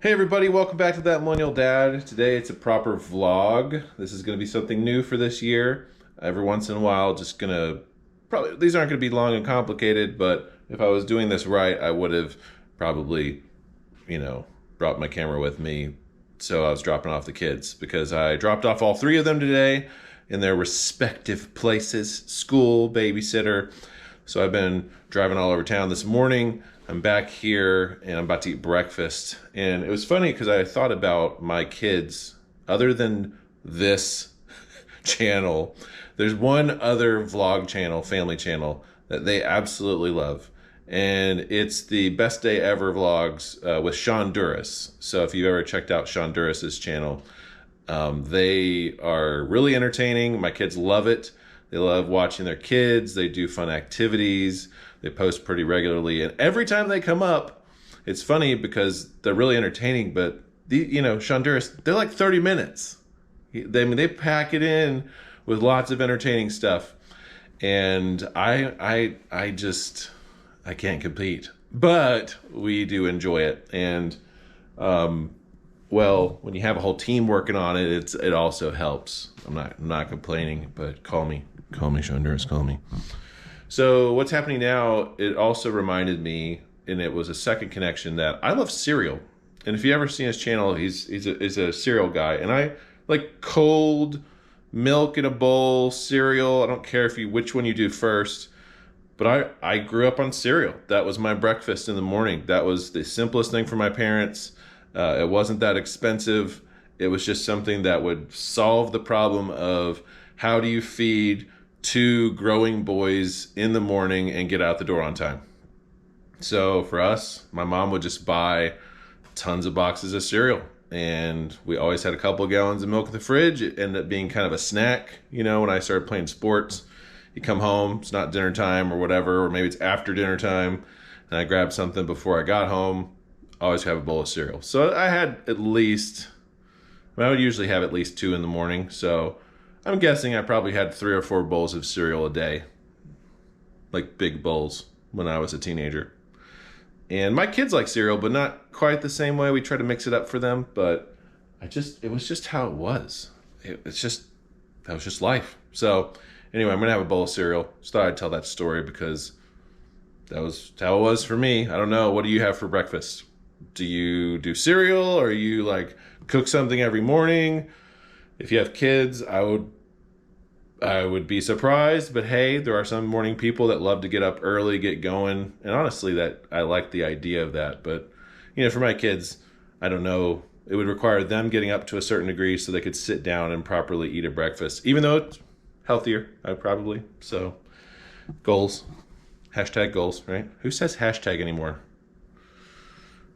Hey everybody, welcome back to That Millennial Dad. Today it's a proper vlog. This is going to be something new for this year. Every once in a while, these aren't going to be long and complicated, but if I was doing this right, I would have probably, brought my camera with me. So I was dropping off the kids because I dropped off all three of them today in their respective places, school, babysitter. So I've been driving all over town this morning. I'm back here and I'm about to eat breakfast. And it was funny because I thought about my kids, other than this channel, there's one other vlog channel, family channel, that they absolutely love. And it's the Best Day Ever vlogs with Sean Duras. So if you've ever checked out Sean Duras's channel, they are really entertaining. My kids love it. They love watching their kids. They do fun activities. They post pretty regularly. And every time they come up, it's funny because they're really entertaining, but Sean Duras, they're like 30 minutes. They pack it in with lots of entertaining stuff. And I can't compete, but we do enjoy it. And, when you have a whole team working on it, it also helps. I'm not complaining, but call me Sean Duras, call me. So what's happening now, it also reminded me, and it was a second connection, that I love cereal. And if you ever seen his channel, he's a cereal guy. And I like cold milk in a bowl, cereal. I don't care which one you do first. But I grew up on cereal. That was my breakfast in the morning. That was the simplest thing for my parents. It wasn't that expensive. It was just something that would solve the problem of how do you feed two growing boys in the morning and get out the door on time. So for us, my mom would just buy tons of boxes of cereal, and we always had a couple of gallons of milk in the fridge. It ended up being kind of a snack, when I started playing sports. You come home, it's not dinner time or whatever, or maybe it's after dinner time, and I grabbed something before I got home. I always have a bowl of cereal. So I would usually have at least 2 in the morning, so I'm guessing I probably had 3 or 4 bowls of cereal a day, like big bowls, when I was a teenager. And my kids like cereal, but not quite the same way. We try to mix it up for them, but it was just how it was. That was just life. So anyway, I'm gonna have a bowl of cereal. Just thought I'd tell that story because that was how it was for me. I don't know. What do you have for breakfast? Do you do cereal, or you like cook something every morning? If you have kids, I would be surprised, but hey, there are some morning people that love to get up early, get going, and honestly, that I like the idea of that. But for my kids, I don't know. It would require them getting up to a certain degree so they could sit down and properly eat a breakfast, even though it's healthier, probably. So, goals, #goals, right? Who says hashtag anymore?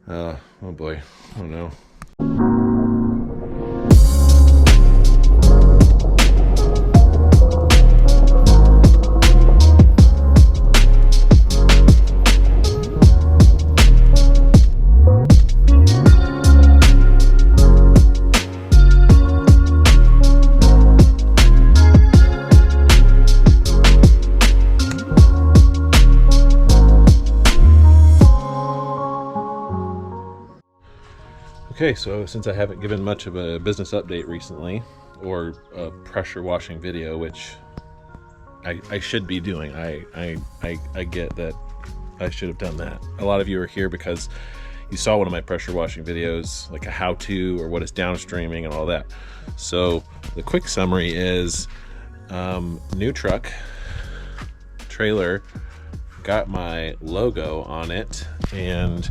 Oh boy, I don't know. Okay, so since I haven't given much of a business update recently, or a pressure washing video, which I should be doing, I get that I should have done that. A lot of you are here because you saw one of my pressure washing videos, like a how-to or what is downstreaming and all that. So the quick summary is new truck, trailer, got my logo on it, and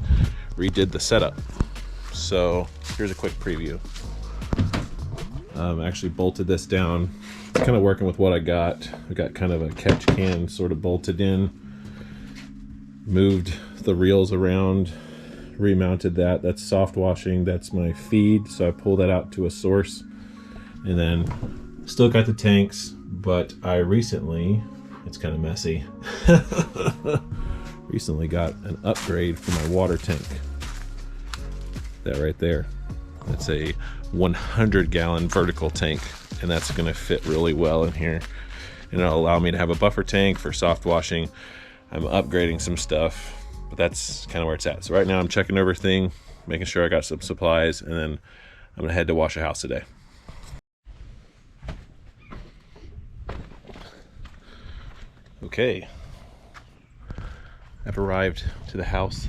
redid the setup. So here's a quick preview. Actually bolted this down. It's kind of working with what I got. I got kind of a catch can sort of bolted in. Moved the reels around, remounted that. That's soft washing. That's my feed. So I pull that out to a source. And then still got the tanks, but I recently, it's kind of messy, recently got an upgrade for my water tank. That right there, that's a 100-gallon vertical tank, and that's going to fit really well in here, and it'll allow me to have a buffer tank for soft washing. I'm upgrading some stuff, but that's kind of where it's at. So right now I'm checking everything, making sure I got some supplies, and then I'm gonna head to wash a house today. Okay, I've arrived to the house.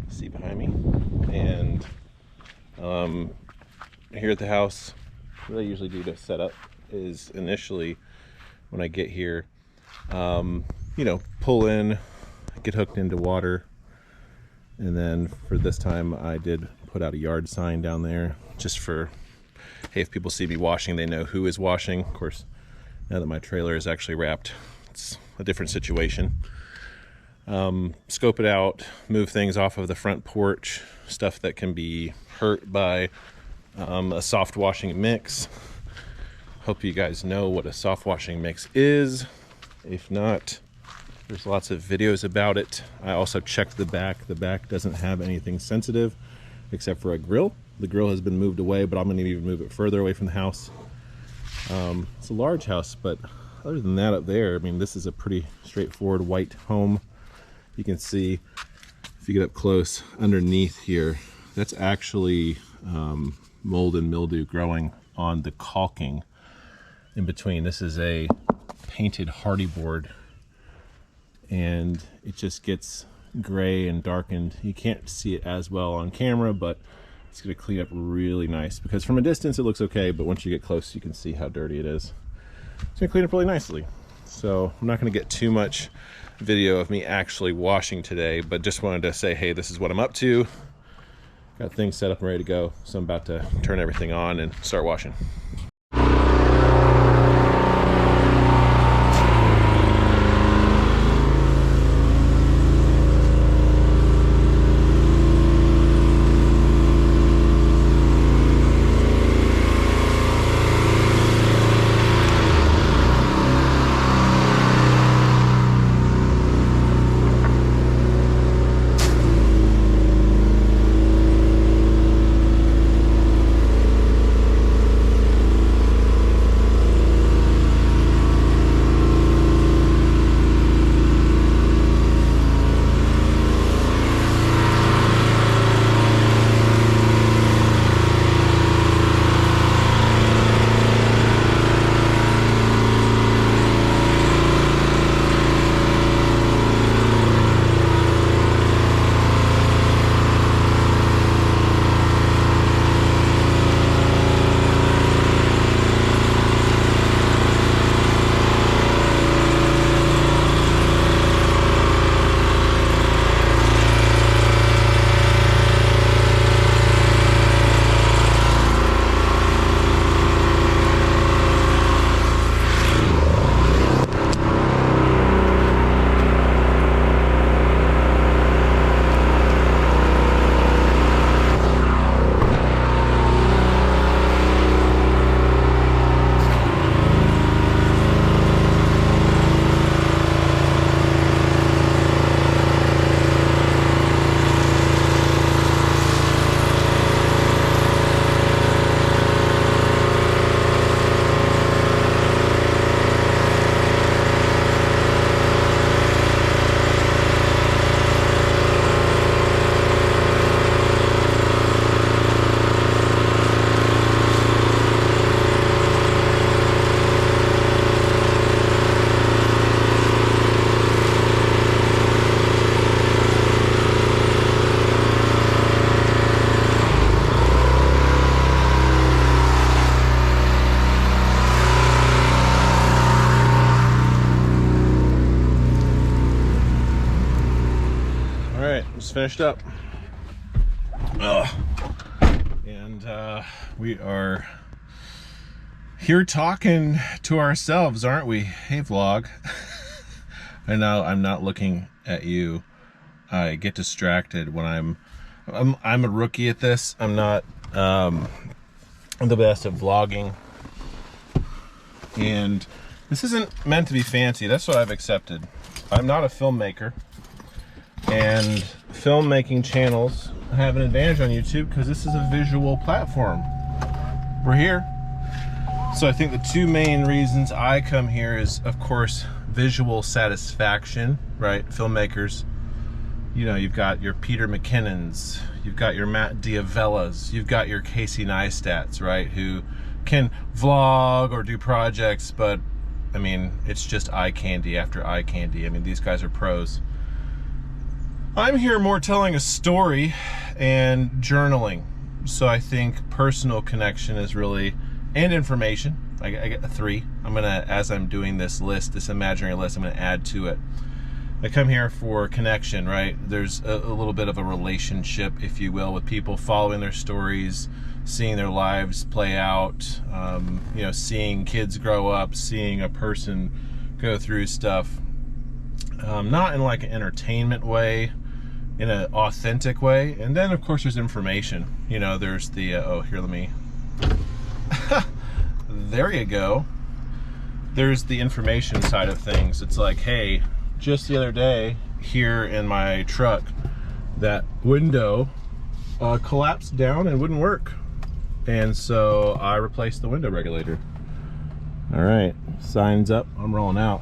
See behind me, and here at the house, what I usually do to set up is initially when I get here, you know, pull in, get hooked into water, and then for this time I did put out a yard sign down there just for, hey, if people see me washing, they know who is washing. Of course, now that my trailer is actually wrapped, it's a different situation. Scope it out, move things off of the front porch, stuff that can be hurt by a soft washing mix. Hope you guys know what a soft washing mix is. If not, there's lots of videos about it. I also checked the back. The back doesn't have anything sensitive except for a grill. The grill has been moved away, but I'm going to even move it further away from the house. It's a large house, but other than that up there, I mean, this is a pretty straightforward white home. You can see, if you get up close, underneath here, that's actually mold and mildew growing on the caulking in between. This is a painted hardy board, and it just gets gray and darkened. You can't see it as well on camera, but it's going to clean up really nice, because from a distance it looks okay, but once you get close you can see how dirty it is. It's going to clean up really nicely. So I'm not going to get too much video of me actually washing today, but just wanted to say, hey, this is what I'm up to. Got things set up and ready to go, so I'm about to turn everything on and start washing. Just finished up. And we are here talking to ourselves, aren't we? Hey, vlog. I know I'm not looking at you. I get distracted when I'm a rookie at this. I'm not the best at vlogging. And this isn't meant to be fancy. That's what I've accepted. I'm not a filmmaker. And filmmaking channels have an advantage on YouTube because this is a visual platform. We're here. So I think the two main reasons I come here is, of course, visual satisfaction, right? Filmmakers You know, you've got your Peter McKinnons, you've got your Matt Diavellas, you've got your Casey Neistats, right? Who can vlog or do projects, but I mean, it's just eye candy after eye candy. I mean, these guys are pros. I'm here more telling a story and journaling. So I think personal connection is really, and information. I get 3. I'm gonna, as I'm doing this list, this imaginary list, I'm gonna add to it. I come here for connection, right? There's a little bit of a relationship, if you will, with people, following their stories, seeing their lives play out, you know, seeing kids grow up, seeing a person go through stuff, not in like an entertainment way, in an authentic way. And then of course there's information. You know, there's the, oh, here, let me, there you go. There's the information side of things. It's like, hey, just the other day here in my truck, that window collapsed down and wouldn't work. And so I replaced the window regulator. All right, signs up, I'm rolling out.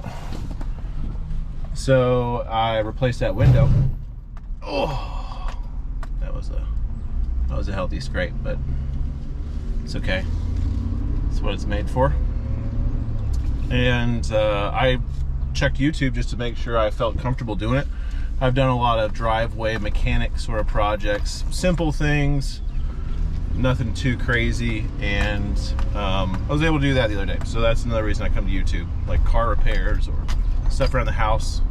So I replaced that window. Oh, that was a healthy scrape, but it's okay. That's what it's made for. And I checked YouTube just to make sure I felt comfortable doing it. I've done a lot of driveway mechanic sort of projects, simple things, nothing too crazy, and I was able to do that the other day. So that's another reason I come to YouTube, like car repairs or stuff around the house.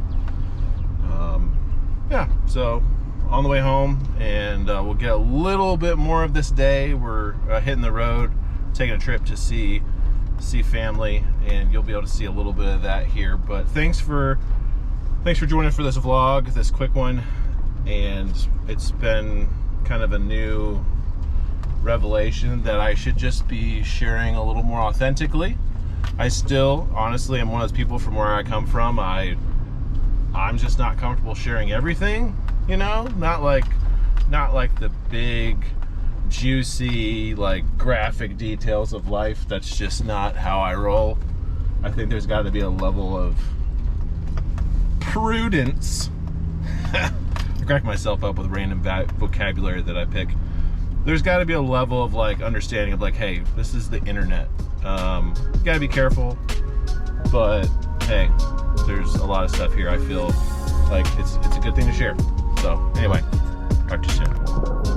Yeah, so on the way home, and we'll get a little bit more of this day. We're hitting the road, taking a trip to see family, and you'll be able to see a little bit of that here. But thanks for joining for this vlog, this quick one. And it's been kind of a new revelation that I should just be sharing a little more authentically. I still, honestly, am one of those people from where I come from. I'm just not comfortable sharing everything, you know, not like the big juicy, like graphic details of life. That's just not how I roll. I think there's got to be a level of prudence. I crack myself up with random vocabulary that I pick. There's got to be a level of like understanding of like, hey, this is the internet. You gotta be careful, but hey, there's a lot of stuff here I feel like it's a good thing to share. So anyway, talk to you soon.